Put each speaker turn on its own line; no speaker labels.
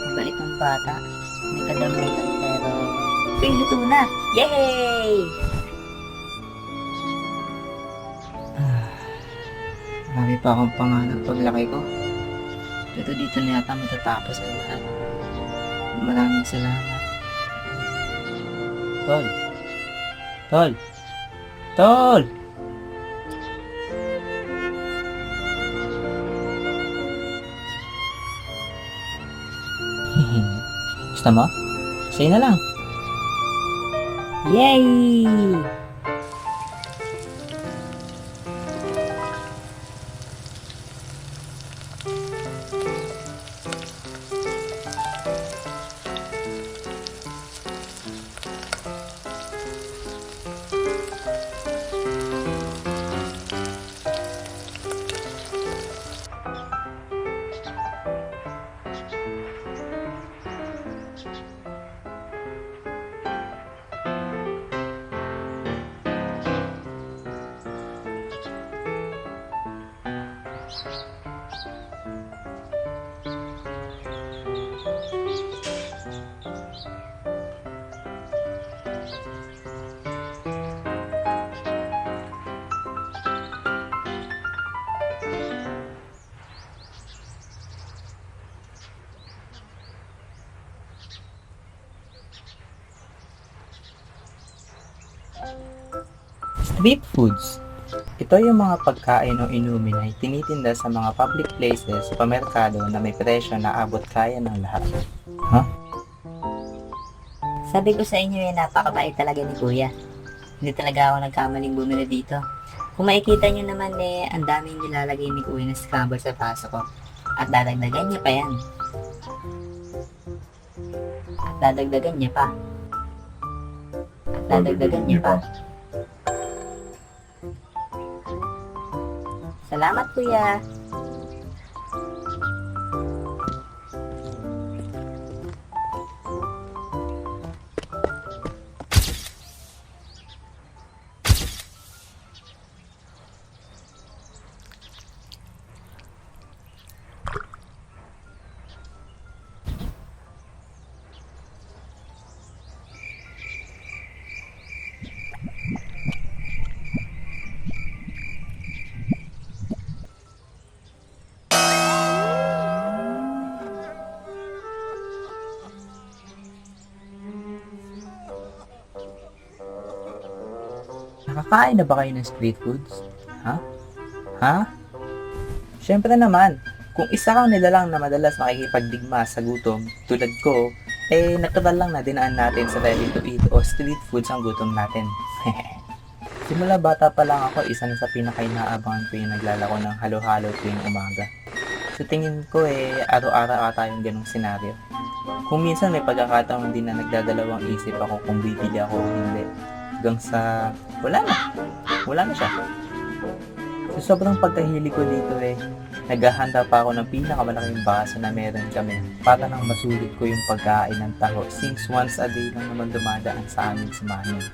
Mabait ng bata. May kadamutan pero... Uy, luto na! Yay!
Marami pa akong pangarap paglaki ko. Pero dito na yata matatapos ang lahat. Maraming salamat. Tol! Tol! Tol! Gusto mo? Sa'yo na lang.
Yay!
Street foods. Ito yung mga pagkain o inumin na tinitinda sa mga public places o merkado na may presyo na abot kaya ng lahat.
Sabi ko sa inyo napakabait talaga ni Kuya. Hindi talaga ako nagkamaling bumili dito. Kung makikita nyo naman ang daming nilalagay ni Kuya na scramble sa paso ko. At dadagdagan niya pa yan. At dadagdagan niya pa. At dadagdagan niya pa. Salamat, Kuya.
Nakakain na ba kayo ng street foods? Ha? Siyempre naman, kung isa kang nilalang na madalas makikipagdigma sa gutom, tulad ko, natural lang na dinaan natin sa ready to eat o street foods ang gutom natin. Simula bata pa lang ako, isa na sa pinaka-inaabangan ko yung naglalako ng halo-halo tuwing umaga. Sa tingin ko araw-araw ata yung ganong senaryo. Kung minsan may pagkakataon din na nagdadalawang isip ako kung bibili ako o hindi. Hanggang sa wala na siya. Sa sobrang pagkahilig ko dito naghahanda pa ako ng pinakamalaking baso na meron kami para nang masulit ko yung pagkain ng taho since once a day lang naman dumadaan sa amin si Manong.